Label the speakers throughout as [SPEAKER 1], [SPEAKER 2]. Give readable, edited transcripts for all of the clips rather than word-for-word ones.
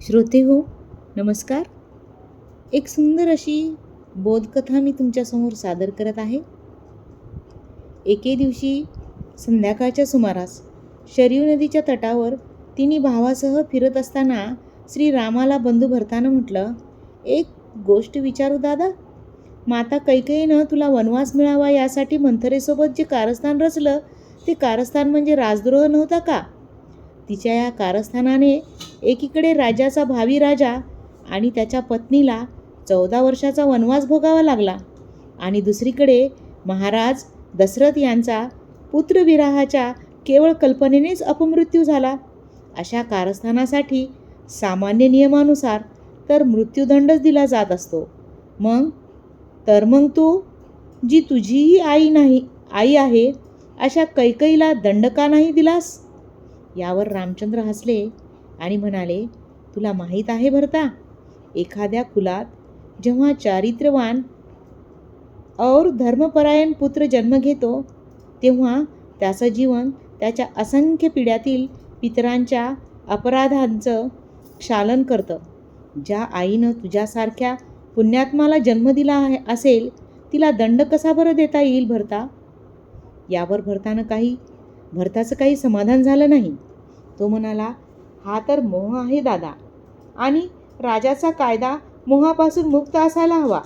[SPEAKER 1] श्रोते हो, नमस्कार. एक सुंदर अशी बोधकथा मी तुमच्यासमोर सादर करत आहे. एके दिवशी संध्याकाळच्या सुमारास शरयू नदीच्या तटावर तिन्ही भावासह फिरत असताना श्रीरामाला बंधू भरतानं म्हटलं, एक गोष्ट विचारू दादा. माता कैकेयीनं तुला वनवास मिळावा यासाठी मंथरेसोबत जे कारस्थान रचलं ते कारस्थान म्हणजे राजद्रोह नव्हता का? तिच्या या कारस्थानाने एकीकडे राज्याचा भावी राजा आणि त्याच्या पत्नीला 14 वर्षाचा वनवास भोगावा लागला आणि दुसरीकडे महाराज दशरथ यांचा पुत्रविराहाच्या केवळ कल्पनेनेच अपमृत्यू झाला. अशा कारस्थानासाठी सामान्य नियमानुसार तर मृत्यूदंडच दिला जात असतो. मग तू जी तुझीही आई आहे अशा कैकेयीला दंड का नाही दिलास? यावर रामचंद्र हसले आणि म्हणाले, तुला माहीत आहे भरता, एखाद्या कुलात जेव्हा चारित्र्यवान और धर्मपरायण पुत्र जन्म घेतो तेव्हा त्याचं जीवन त्याच्या असंख्य पिढ्यातील पितरांच्या अपराधांचं क्षालन करतं. ज्या आईनं तुझ्यासारख्या पुण्यात्माला जन्म दिला असेल तिला दंड कसा बरं देता येईल भरता? यावर भरताचं काही समाधान झालं नाही. तो म्हणाला, हा तर मोह आहे दादा, आणि राजाचा कायदा मोहापासून मुक्त असायला हवा.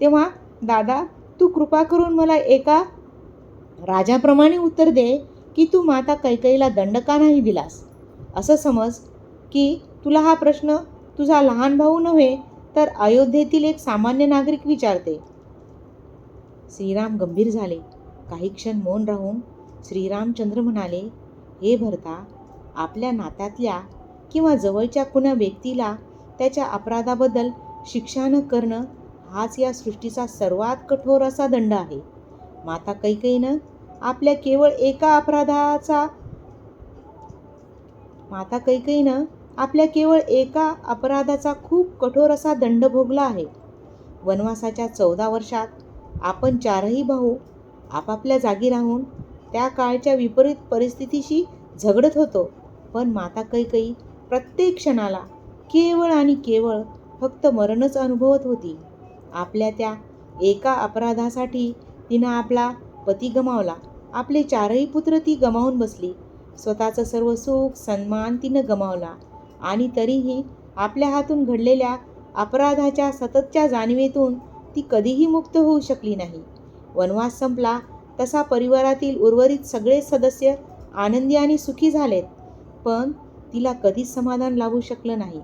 [SPEAKER 1] तेव्हा दादा, तू कृपा करून मला एका राजाप्रमाणे उत्तर दे की तू माता कैकेयीला दंड का नाही दिलास? असं समज की तुला हा प्रश्न तुझा लहान भाऊ नव्हे तर अयोध्येतील एक सामान्य नागरिक विचारते. श्रीराम गंभीर झाले. काही क्षण मौन राहून श्रीरामचंद्र म्हणाले, हे भरता, आपल्या नात्यातल्या किंवा जवळच्या कुणा व्यक्तीला त्याच्या अपराधाबद्दल शिक्षा न करणं हाच या सृष्टीचा सर्वात कठोर असा दंड आहे. माता कैकेयीनं आपल्या केवळ एका अपराधाचा खूप कठोर असा दंड भोगला आहे. वनवासाच्या 14 वर्षात आपण चारही भाऊ आपापल्या जागी राहून त्या काळच्या विपरीत परिस्थितीशी झगडत होतो. पण माता कैकेयी प्रत्येक क्षणाला केवळ आणि केवळ फक्त मरणच अनुभवत होती. आपल्या त्या एका अपराधासाठी तिनं आपला पती गमावला, आपले चारही पुत्र ती गमावून बसली, स्वतःचं सर्व सुख सन्मान तिनं गमावला, आणि तरीही आपल्या हातून घडलेल्या अपराधाच्या सततच्या जाणीवेतून ती कधीही मुक्त होऊ शकली नाही. वनवास संपला तसा परिवारातील उर्वरित सगळे सदस्य आनंदी आणि सुखी झालेत, पण तिला कधीच समाधान लाभू शकलं नाही.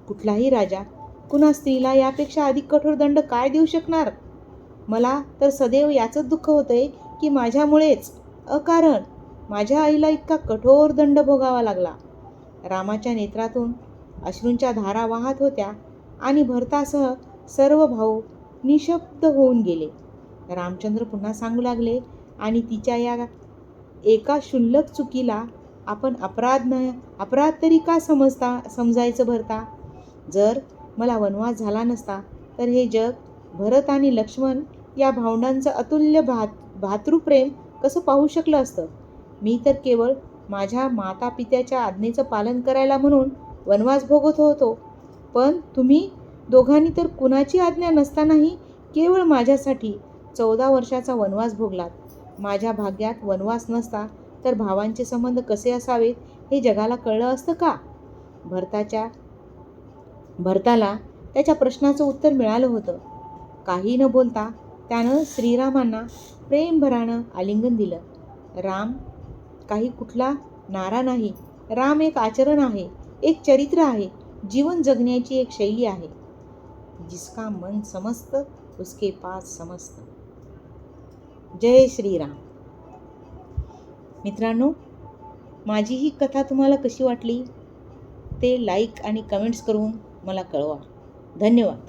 [SPEAKER 1] कुठलाही राजा कुणा स्त्रीला यापेक्षा अधिक कठोर दंड काय देऊ शकणार? मला तर सदैव याचंच दुःख होतंय की माझ्यामुळेच अकारण माझ्या आईला इतका कठोर दंड भोगावा लागला. रामाच्या नेत्रातून अश्रूंच्या धारा वाहत होत्या आणि भरतासह सर्व भाऊ निशब्द होऊन गेले. रामचंद्र पुन्हा सांगू लागले, आणि तिच्या या एका क्षुल्लक चुकीला आपण अपराध तरी का समजायचं भरता? जर मला वनवास झाला नसता तर हे जग भरत आणि लक्ष्मण या भावंडांचं अतुल्य भातृप्रेम कसं पाहू शकलं असतं? मी तर केवळ माझ्या माता पित्याच्या आज्ञेचं पालन करायला म्हणून वनवास भोगत होतो, पण तुम्ही दोघांनी तर कुणाची आज्ञा नसतानाही केवळ माझ्यासाठी 14 वर्षाचा वनवास भोगलात. माझ्या भाग्यात वनवास नसता तर भावांचे संबंध कसे असावेत हे जगाला कळलं असतं का? भरताला त्याच्या प्रश्नाचं उत्तर मिळालं होतं. काही न बोलता त्यानं श्रीरामांना प्रेमभरानं आलिंगन दिलं. राम काही कुठला नारा नाही. राम एक आचरण आहे, एक चरित्र आहे, जीवन जगण्याची एक शैली आहे. जिसका मन समस्त उसके पास समस्त. जय श्रीराम. मित्रांनो, माझी ही कथा तुम्हाला कशी वाटली ते लाईक आणि कमेंट्स करून मला कळवा. धन्यवाद.